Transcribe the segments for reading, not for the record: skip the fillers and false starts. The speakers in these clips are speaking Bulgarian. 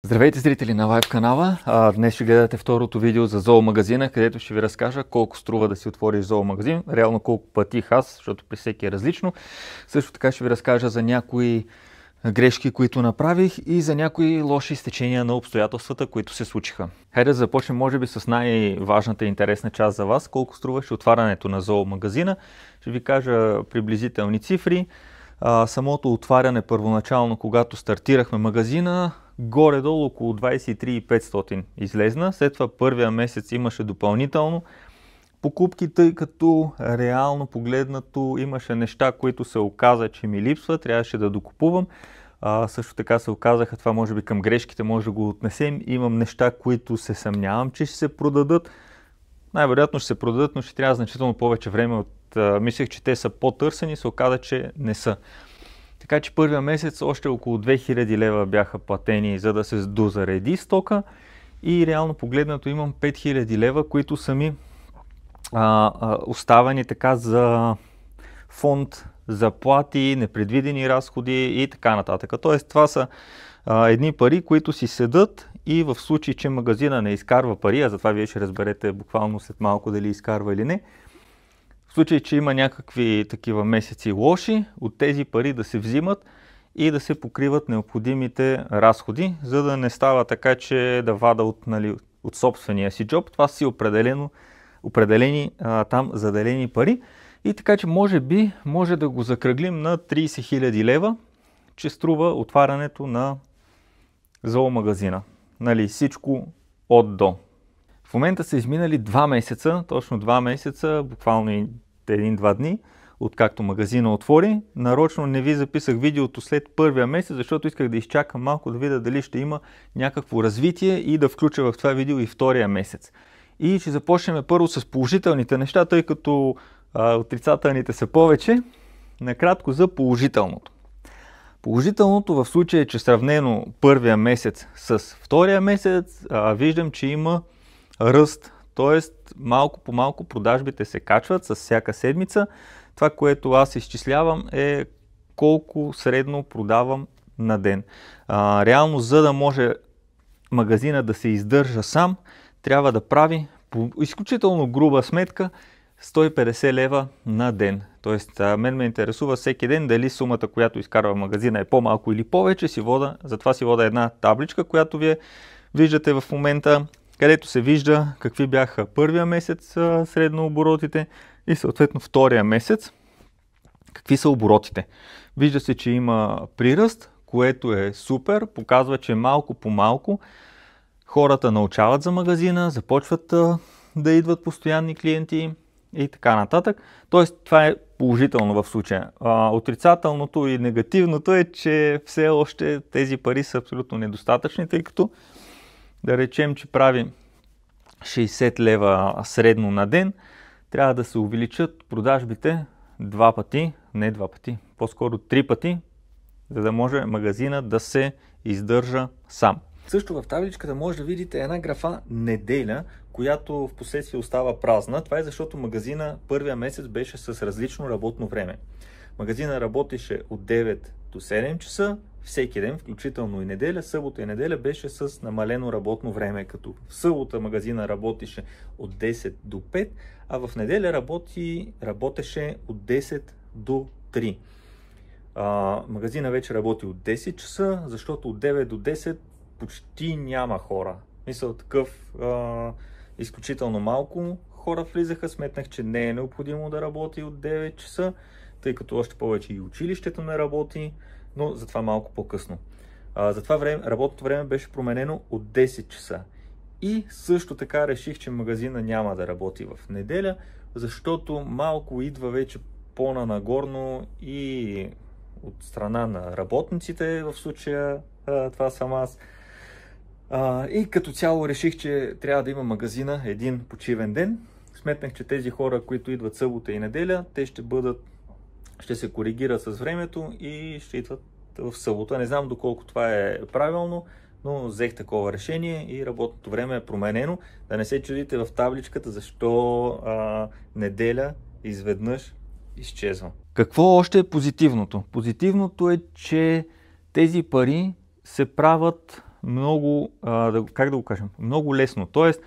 Здравейте, зрители на Лайв канала! Днес ще гледате второто видео за зоомагазина, където ще ви разкажа колко струва да си отвориш зоомагазин, реално колко платих аз, защото при всеки е различно. Също така ще ви разкажа за някои грешки, които направих и за някои лоши стечения на обстоятелствата, които се случиха. Хайде да започнем може би с най-важната и интересна част за вас, колко струваше отварянето на зоомагазина. Ще ви кажа приблизителни цифри. Самото отваряне първоначално, когато стартирахме магазина, горе-долу около 23 500 излезна. След това първия месец имаше допълнително покупки, тъй като реално погледнато имаше неща, които се оказа, че ми липсва, трябваше да докупувам. Също така се оказаха, това може би към грешките може да го отнесем. Имам неща, които се съмнявам, че ще се продадат. Най-вероятно ще се продадат, но ще трябва значително повече време от мислех, че те са по-търсени, се оказа, че не са. Така че първия месец още около 2000 лева бяха платени, за да се дозареди стока и реално погледнато имам 5000 лева, които са ми оставани така за фонд, заплати, непредвидени разходи и така нататък. Тоест това са едни пари, които си седат и в случай, че магазина не изкарва пари, а затова вие ще разберете буквално след малко дали изкарва или не, в случай, че има някакви такива месеци лоши, от тези пари да се взимат и да се покриват необходимите разходи, за да не става така, че да вада от собствения си джоб. Това си определени там заделени пари. И така, че може да го закръглим на 30 000 лева, че струва отварянето на зоомагазина. Всичко от до. В момента са изминали 2 месеца, точно 2 месеца, буквално 1-2 дни, откакто магазина отвори. Нарочно не ви записах видеото след първия месец, защото исках да изчакам малко да видя дали ще има някакво развитие и да включа в това видео и втория месец. И ще започнем първо с положителните неща, тъй като отрицателните са повече. Накратко за положителното. Положителното в случая е, че сравнено първия месец с втория месец, виждам, че има ръст, т.е. малко по малко продажбите се качват с всяка седмица. Това, което аз изчислявам е колко средно продавам на ден. Реално, за да може магазина да се издържа сам, трябва да прави по изключително груба сметка 150 лева на ден. Тоест, мен ме интересува всеки ден дали сумата, която изкарва магазина е по-малко или повече. Затова си вода една табличка, която вие виждате в момента, където се вижда какви бяха първия месец средно оборотите и съответно втория месец какви са оборотите. Вижда се, че има приръст, което е супер, показва, че малко по малко хората научават за магазина, започват да идват постоянни клиенти и така нататък. Тоест това е положително в случая. Отрицателното и негативното е, че все още тези пари са абсолютно недостатъчни, тъй като да речем, че прави 60 лева средно на ден, трябва да се увеличат продажбите 2 пъти, не 2 пъти, по-скоро 3 пъти, за да може магазина да се издържа сам. Също в табличката може да видите една графа неделя, която в последствие остава празна. Това е защото магазина първия месец беше с различно работно време. Магазина работеше от 9 до 7 часа, всеки ден, включително и неделя. Събота и неделя беше с намалено работно време, като в събота магазина работеше от 10 до 5, а в неделя работеше от 10 до 3. Магазина вече работи от 10 часа, защото от 9 до 10 почти няма хора. Мисля такъв, изключително малко хора влизаха. Сметнах, че не е необходимо да работи от 9 часа, тъй като още повече и училището не работи, но затова малко по-късно. Затова работното време беше променено от 10 часа. И също така реших, че магазина няма да работи в неделя, защото малко идва вече по-нагорно и от страна на работниците, в случая това съм аз. И като цяло реших, че трябва да има магазина един почивен ден. Сметнах, че тези хора, които идват събота и неделя, те ще се коригират с времето и ще идват в събота. Не знам доколко това е правилно, но взех такова решение и работното време е променено. Да не се чудите в табличката защо неделя изведнъж изчезва. Какво още е позитивното? Позитивното е, че тези пари се правят много, как да го кажем, много лесно. Тоест,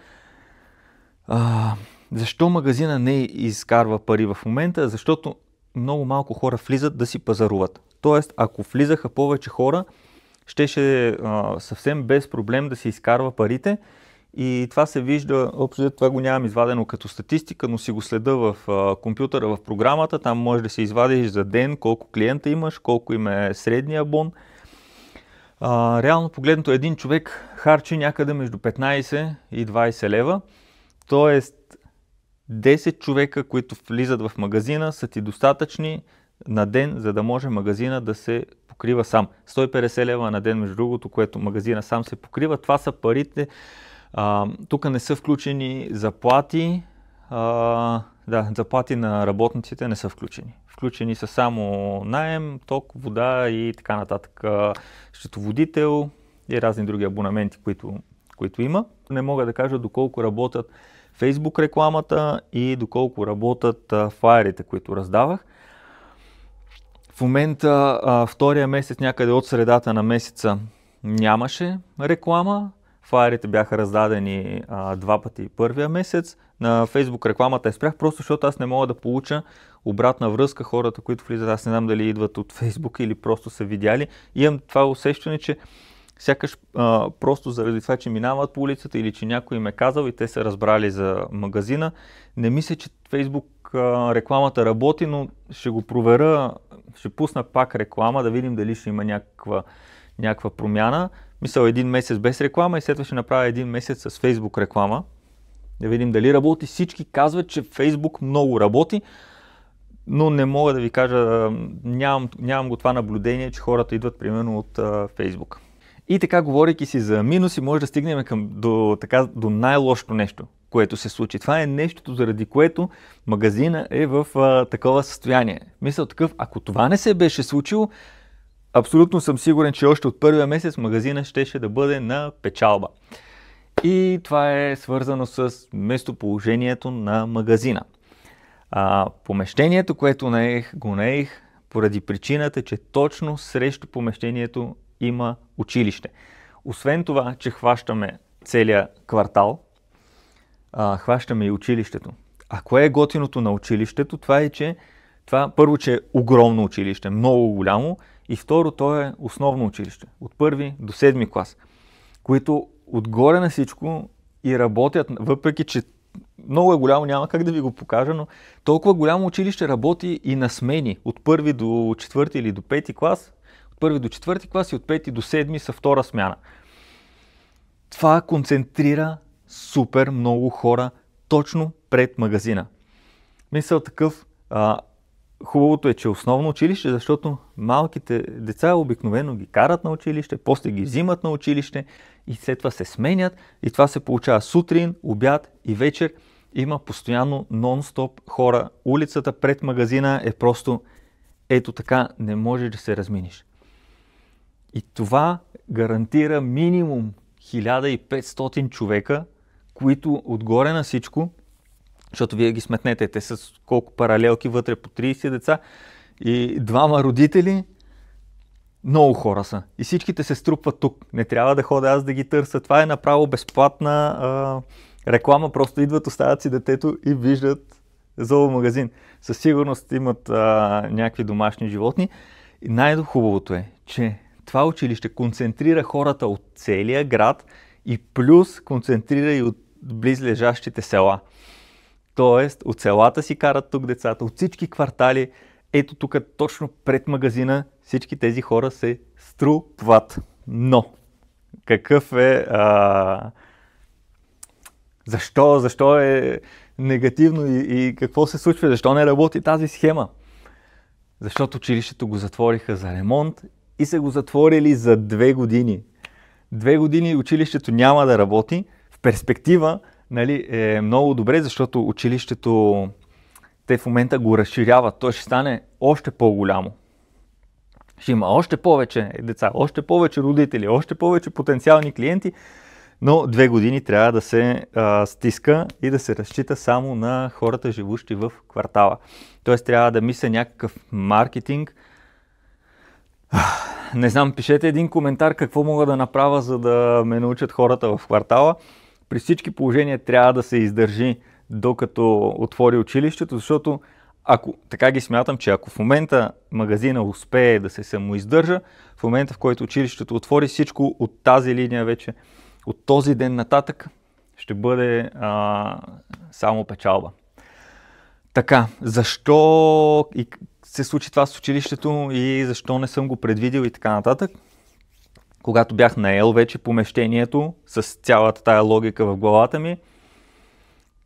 защо магазина не изкарва пари в момента? Защото много малко хора влизат да си пазаруват. Тоест, ако влизаха повече хора, щеше съвсем без проблем да се изкарва парите. И това се вижда, общо това го нямам извадено като статистика, но си го следа в компютъра, в програмата. Там можеш да се извадиш за ден колко клиента имаш, колко им е средния бон. Реално погледнато един човек харчи някъде между 15 и 20 лева. Тоест 10 човека, които влизат в магазина, са ти достатъчни на ден, за да може магазина да се покрива сам. 150 лева на ден, между другото, което магазина сам се покрива. Това са парите. Тук не са включени заплати. Заплати на работниците не са включени. Включени са само наем, ток, вода и така нататък. Счетоводител и разни други абонаменти, които има. Не мога да кажа доколко работят Facebook рекламата и доколко работят флаерите, които раздавах. В момента, втория месец, някъде от средата на месеца, нямаше реклама. Флаерите бяха раздадени 2 пъти първия месец. На Facebook рекламата я спрях, просто защото аз не мога да получа обратна връзка. Хората, които влизат, аз не знам дали идват от Facebook или просто са видяли. Имам това усещане, че сякаш просто заради това, че минават по улицата или че някой им е казал и те са разбрали за магазина. Не мисля, че Facebook рекламата работи, но ще го проверя, ще пусна пак реклама, да видим дали ще има някаква промяна. Мисля, един месец без реклама и след това ще направя един месец с Facebook реклама. Да видим дали работи. Всички казват, че Facebook много работи, но не мога да ви кажа, нямам го това наблюдение, че хората идват примерно от Facebook. И така, говорейки си за минуси, може да стигнем до най-лошото нещо, което се случи. Това е нещото, заради което магазина е в такова състояние. Мисля такъв, ако това не се беше случило, абсолютно съм сигурен, че още от първия месец магазина щеше да бъде на печалба. И това е свързано с местоположението на магазина. Помещението, което го наех поради причината, че точно срещу помещението има училище. Освен това, че хващаме целия квартал, хващаме и училището. А кое е готиното на училището? Това е, че първо, че е огромно училище, много голямо, и второ, то е основно училище, от 1 до 7 клас, които отгоре на всичко и работят, въпреки че много е голямо, няма как да ви го покажа, но толкова голямо училище работи и на смени, от 1 до 4 или до 5 клас, от 1 до 4 клас и от 5 до 7 са втора смяна. Това концентрира супер много хора точно пред магазина. Мисля такъв, хубавото е, че е основно училище, защото малките деца обикновено ги карат на училище, после ги взимат на училище и след това се сменят и това се получава сутрин, обяд и вечер. Има постоянно нон-стоп хора. Улицата пред магазина е просто ето така, не можеш да се разминиш. И това гарантира минимум 1500 човека, които отгоре на всичко, защото вие ги сметнете, те с колко паралелки вътре, по 30 деца и 2 родители, много хора са. И всичките се струпват тук. Не трябва да ходя аз да ги търся. Това е направо безплатна реклама. Просто идват, оставят си детето и виждат зоомагазин. Със сигурност имат някакви домашни животни. И най-хубавото е, че това училище концентрира хората от целия град и плюс концентрира и от близлежащите села. Тоест, от селата си карат тук децата, от всички квартали. Ето тук, точно пред магазина, всички тези хора се струпват. Но, какъв е... Защо е негативно и какво се случва? Защо не работи тази схема? Защото училището го затвориха за ремонт и са го затворили за 2 години. 2 години училището няма да работи. В перспектива, нали, е много добре, защото училището те в момента го разширяват. То ще стане още по-голямо. Ще има още повече деца, още повече родители, още повече потенциални клиенти, но 2 години трябва да се стиска и да се разчита само на хората, живущи в квартала. Тоест трябва да мисля някакъв маркетинг, Не знам, пишете един коментар какво мога да направя, за да ме научат хората в квартала. При всички положения трябва да се издържи докато отвори училището, защото така ги смятам, че ако в момента магазина успее да се самоиздържа, в момента в който училището отвори, всичко от тази линия вече, от този ден нататък, ще бъде само печалба. Така, защо се случи това с училището и защо не съм го предвидил и така нататък? Когато бях наел вече помещението с цялата тая логика в главата ми,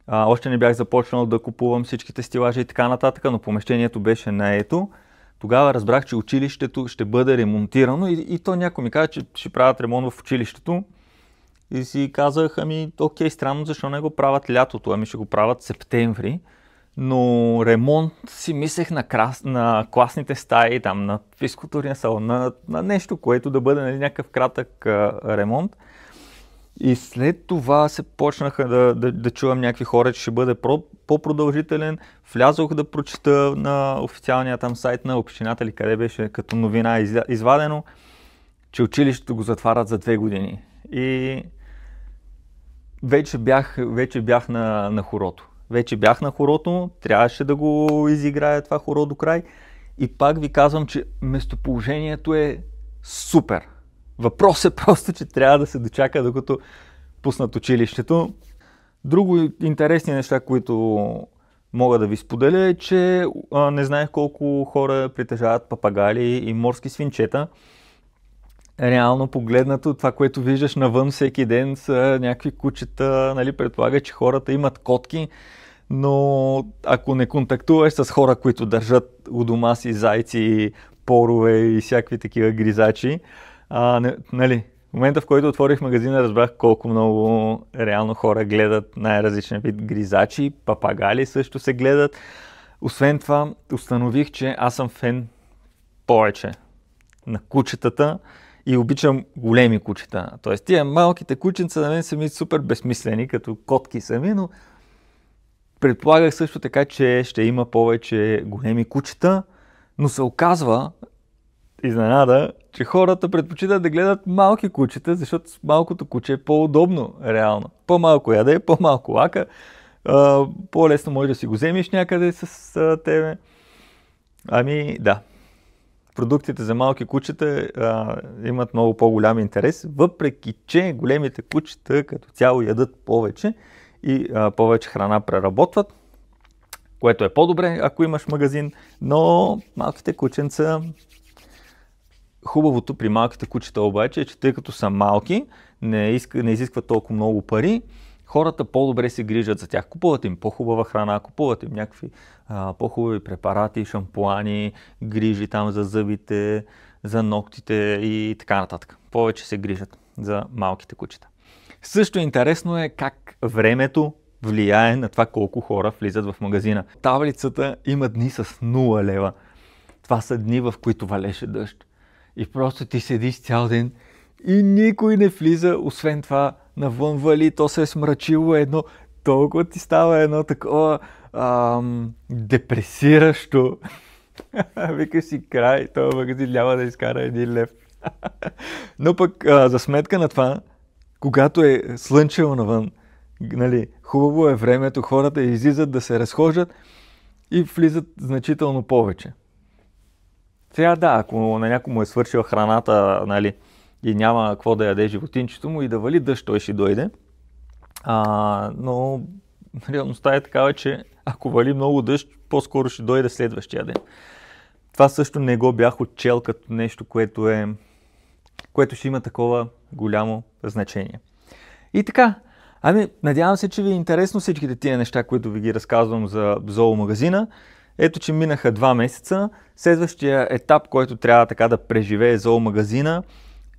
още не бях започнал да купувам всичките стелажи и така нататък, но помещението беше наето. Тогава разбрах, че училището ще бъде ремонтирано и то някой ми каза, че ще правят ремонт в училището. И си казах, окей, странно, защо не го правят лятото, ще го правят септември. Но ремонт си мислех на класните стаи, там, на физкултурния салон, на нещо, което да бъде някакъв кратък ремонт. И след това се почнаха да чувам някакви хора, че ще бъде по-продължителен. Влязох да прочета на официалния там сайт на общината, или къде беше като новина извадено, че училището го затварят за 2 години. И вече бях на хорото. Вече бях на хорото, трябваше да го изиграя това хоро до край. И пак ви казвам, че местоположението е супер. Въпрос е просто, че трябва да се дочака докато пуснат училището. Друго интересни неща, които мога да ви споделя е, че не знаех колко хора притежават папагали и морски свинчета. Реално погледнато, това, което виждаш навън всеки ден са някакви кучета, предполага, че хората имат котки, но ако не контактуваш с хора, които държат у дома си зайци, порове и всякакви такива гризачи, в момента, в който отворих магазина, разбрах колко много реално хора гледат най-различен вид гризачи, папагали също се гледат. Освен това, установих, че аз съм фен повече на кучетата и обичам големи кучета. Тоест, тия малките кученца на мен са ми супер безсмислени, като котки сами, но предполагах също така, че ще има повече големи кучета, но се оказва, изненада, че хората предпочитат да гледат малки кучета, защото малкото куче е по-удобно, реално. По-малко яде, по-малко лака, по-лесно можеш да си го вземеш някъде с тебе. Да. Продуктите за малки кучета имат много по-голям интерес, въпреки че големите кучета като цяло ядат повече и повече храна преработват, което е по-добре, ако имаш магазин, но малките кученца... Хубавото при малките кучета обаче е, че тъй като са малки, не изискват толкова много пари, хората по-добре се грижат за тях. Купуват им по-хубава храна, купуват им някакви по-хубави препарати, шампуани, грижи там за зъбите, за ногтите и така нататък. Повече се грижат за малките кучета. Също интересно е как времето влияе на това колко хора влизат в магазина. Таблицата има дни с 0 лева. Това са дни, в които валеше дъжд. И просто ти седиш цял ден и никой не влиза, освен това навън вали, то се е смрачило толкова ти става едно такова депресиращо. Викаш си край, този магазин няма да изкара 1 лев. Но пък за сметка на това, когато е слънчево навън, хубаво е времето, хората излизат да се разхождат и влизат значително повече. Сега ако на някой му е свършила храната, и няма какво да яде животинчето му и да вали дъжд, той ще дойде. Но реалността е такава, че ако вали много дъжд, по-скоро ще дойде следващия ден. Това също не го бях отчел като нещо, което ще има такова голямо значение. И така, надявам се, че ви е интересно всичките тия неща, които ви ги разказвам за зоомагазина. Ето, че минаха 2 месеца. Следващия етап, който трябва така да преживее зоомагазина,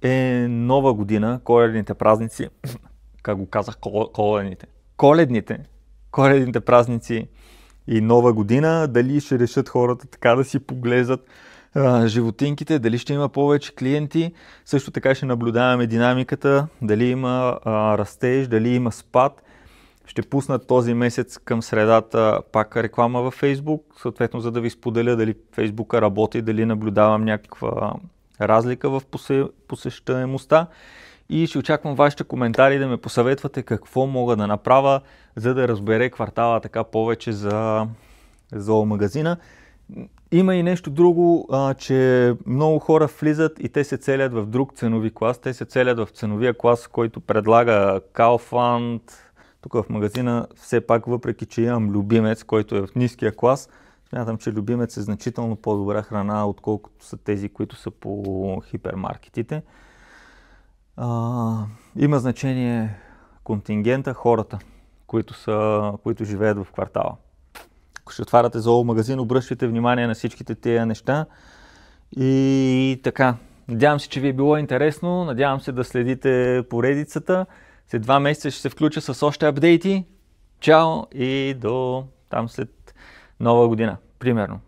е Нова година, коледните празници. Как го казах, коледните празници и Нова година. Дали ще решат хората така да си поглезат животинките, дали ще има повече клиенти. Също така ще наблюдаваме динамиката, дали има растеж, дали има спад. Ще пуснат този месец към средата пак реклама във Facebook, съответно за да ви споделя дали Facebook работи, дали наблюдавам някаква разлика в посещаемостта и ще очаквам вашите коментари да ме посъветвате какво мога да направя, за да разбере квартала така повече за зоомагазина. Има и нещо друго, че много хора влизат и те се целят в друг ценови клас. Те се целят в ценовия клас, който предлага Kaufland. Тук в магазина все пак, въпреки че имам любимец, който е в ниския клас, смятам, че любимец е значително по-добра храна, отколкото са тези, които са по хипермаркетите. Има значение контингента, хората, които живеят в квартала. Ако ще отваряте зоомагазин, обръщайте внимание на всичките тези неща. И така, надявам се, че ви е било интересно, надявам се да следите поредицата. След 2 месеца ще се включа с още апдейти. Чао и до там след Нова година, примерно.